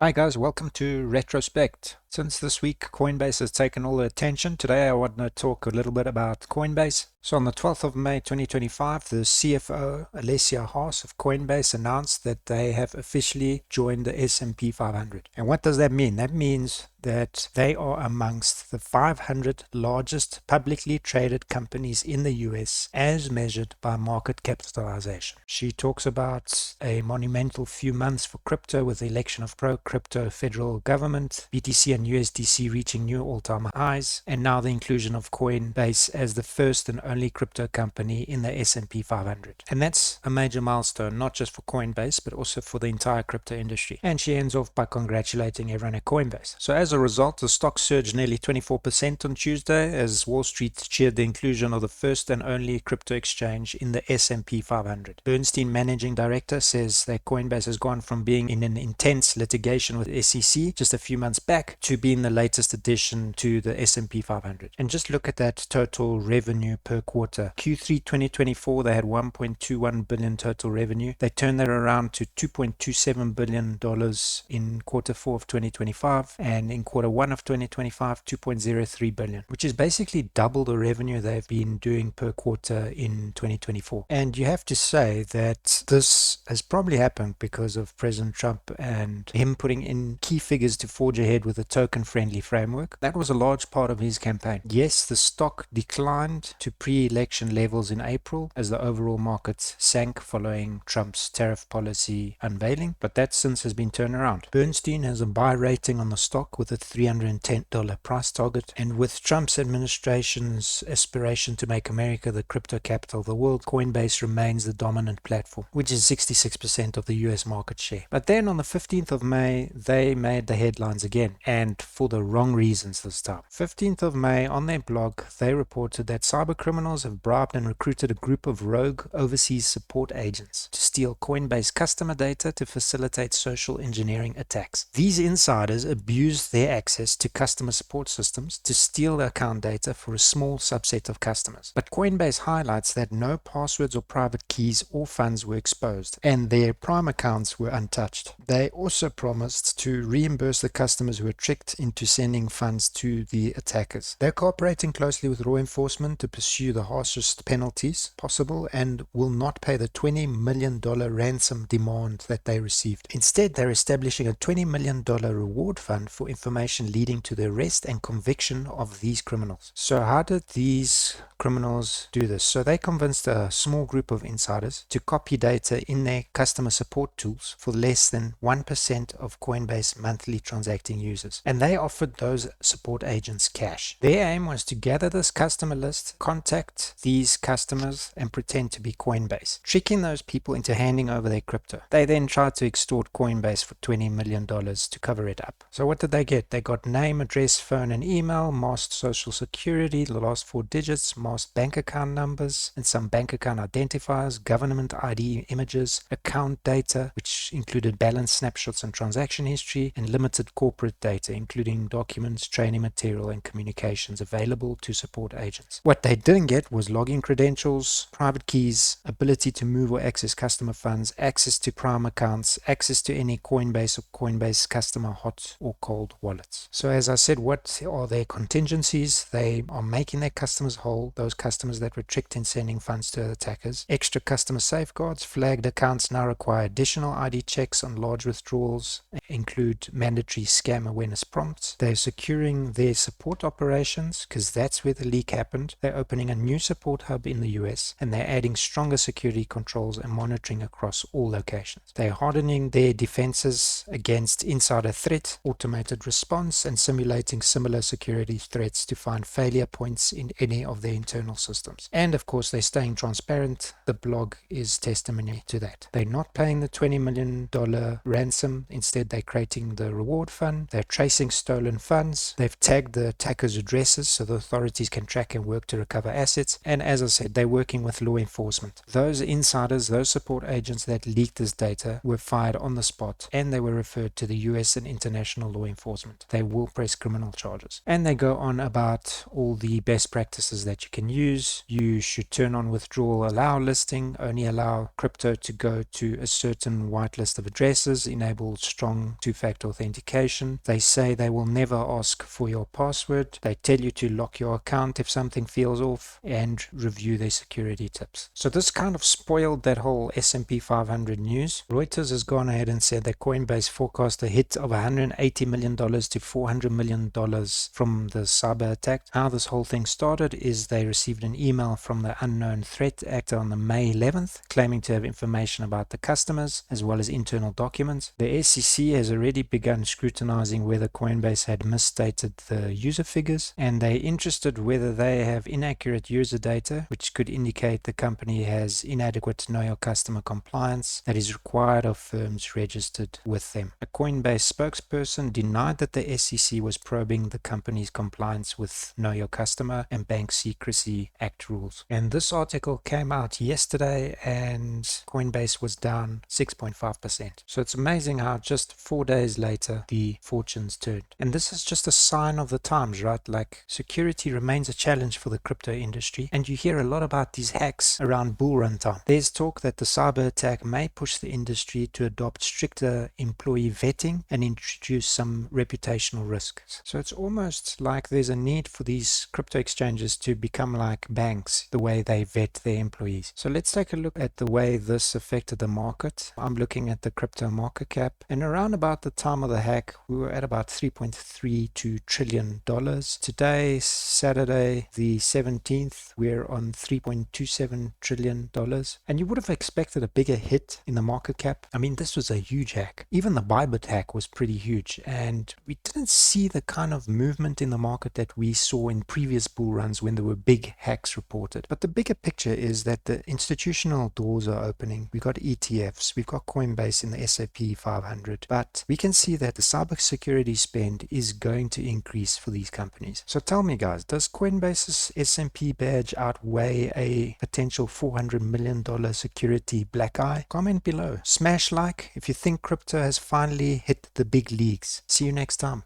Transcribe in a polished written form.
Hi guys, welcome to Retrospect. Since this week Coinbase has taken all the attention, today I want to talk a little bit about Coinbase. So on the 12th of May 2025, the CFO, Alessia Haas of Coinbase, announced that they have officially joined the S&P 500. And what does that mean? That means that they are amongst the 500 largest publicly traded companies in the US as measured by market capitalization. She talks about a monumental few months for crypto with the election of pro-crypto federal government, BTC and USDC reaching new all-time highs, and now the inclusion of Coinbase as the first and only crypto company in the S&P 500. And that's a major milestone, not just for Coinbase, but also for the entire crypto industry. And she ends off by congratulating everyone at Coinbase. So as a result, the stock surged nearly 24% on Tuesday as Wall Street cheered the inclusion of the first and only crypto exchange in the S&P 500. Bernstein managing director says that Coinbase has gone from being in an intense litigation with SEC just a few months back to being the latest addition to the S&P 500. And just look at that total revenue per quarter. Q3 2024, they had $1.21 billion total revenue. They turned that around to $2.27 billion in quarter 4 of 2025, and in quarter 1 of 2025, $2.03 billion, which is basically double the revenue they've been doing per quarter in 2024. And you have to say that this has probably happened because of President Trump and him putting in key figures to forge ahead with a token-friendly framework. That was a large part of his campaign. Yes, the stock declined to pre-election levels in April as the overall market sank following Trump's tariff policy unveiling, but that since has been turned around. Bernstein has a buy rating on the stock with a $310 price target, and with Trump's administration's aspiration to make America the crypto capital of the world, Coinbase remains the dominant platform, which is 66% of the US market share. But then on the 15th of May, they made the headlines again, and for the wrong reasons this time. 15th of May, on their blog, they reported that cyber criminals have bribed and recruited a group of rogue overseas support agents to steal Coinbase customer data to facilitate social engineering attacks. These insiders abused their access to customer support systems to steal the account data for a small subset of customers. But Coinbase highlights that no passwords or private keys or funds were exposed, and their Prime accounts were untouched. They also promised to reimburse the customers who were tricked into sending funds to the attackers. They're cooperating closely with law enforcement to pursue the harshest penalties possible and will not pay the $20 million ransom demand that they received. Instead, they're establishing a $20 million reward fund for information leading to the arrest and conviction of these criminals. So how did these criminals do this? So they convinced a small group of insiders to copy data in their customer support tools for less than 1% of Coinbase monthly transacting users, and they offered those support agents cash. Their aim was to gather this customer list, contact these customers, and pretend to be Coinbase, tricking those people into handing over their crypto. They then tried to extort Coinbase for $20 million to cover it up. So what did they get? They got name, address, phone, and email, masked social security, the last 4 digits, masked bank account numbers, and some bank account identifiers, government ID images, account data, which included balance snapshots and transaction history, and limited corporate data, including documents, training material, and communications available to support agents. What they didn't get was login credentials, private keys, ability to move or access customer funds, access to Prime accounts, access to any Coinbase or Coinbase customer hot or cold wallets. So as I said, what are their contingencies? They are making their customers whole, those customers that were tricked in sending funds to attackers. Extra customer safeguards. Flagged accounts now require additional ID checks on large withdrawals, include mandatory scam awareness prompts. They're securing their support operations because that's where the leak happened. They're opening a new support hub in the US, and they're adding stronger security controls and monitoring across all locations. They're hardening their defenses against insider threat, automated response, and simulating similar security threats to find failure points in any of their internal systems. And of course, they're staying transparent. The blog is testimony to that. They're not paying the $20 million ransom. Instead, they're creating the reward fund. They're tracing tracing stolen funds. They've tagged the attackers' addresses so the authorities can track and work to recover assets. And as I said, they're working with law enforcement. Those insiders, those support agents that leaked this data were fired on the spot, and they were referred to the US and international law enforcement. They will press criminal charges. And they go on about all the best practices that you can use. You should turn on withdrawal allow listing, only allow crypto to go to a certain whitelist of addresses, enable strong two-factor authentication. They say they will never ask for your password. They tell you to lock your account if something feels off, and review their security tips. So this kind of spoiled that whole S&P 500 news. Reuters has gone ahead and said that Coinbase forecast a hit of $180 million to $400 million from the cyber attack. How this whole thing started is they received an email from the unknown threat actor on the May 11th claiming to have information about the customers as well as internal documents. The SEC has already begun scrutinizing whether Coinbase had misstated the user figures, and they're interested whether they have inaccurate user data, which could indicate the company has inadequate know your customer compliance that is required of firms registered with them. A Coinbase spokesperson denied that the SEC was probing the company's compliance with Know Your Customer and Bank Secrecy Act rules. And this article came out yesterday, and Coinbase was down 6.5%. So it's amazing how just 4 days later the fortunes turned. And this is just a sign of the times, right? Like, security remains a challenge for the crypto industry, and you hear a lot about these hacks around bull run time. There's talk that the cyber attack may push the industry to adopt stricter employee vetting and introduce some reputational risks. So it's almost like there's a need for these crypto exchanges to become like banks, the way they vet their employees. So let's take a look at the way this affected the market. I'm looking at the crypto market cap, and around about the time of the hack, we were at about $3.32 trillion. Today, Saturday, the 17th, we're on $3.27 trillion. And you would have expected a bigger hit in the market cap. I mean, this was a huge hack. Even the Bybit hack was pretty huge, and we didn't see the kind of movement in the market that we saw in previous bull runs when there were big hacks reported. But the bigger picture is that the institutional doors are opening. We've got ETFs, we've got Coinbase in the S&P 500, but we can see that the cybersecurity spend is going to increase for these companies. So tell me, guys, does Coinbase's S&P badge outweigh a potential $400 million security black eye? Comment below. Smash like if you think crypto has finally hit the big leagues. See you next time.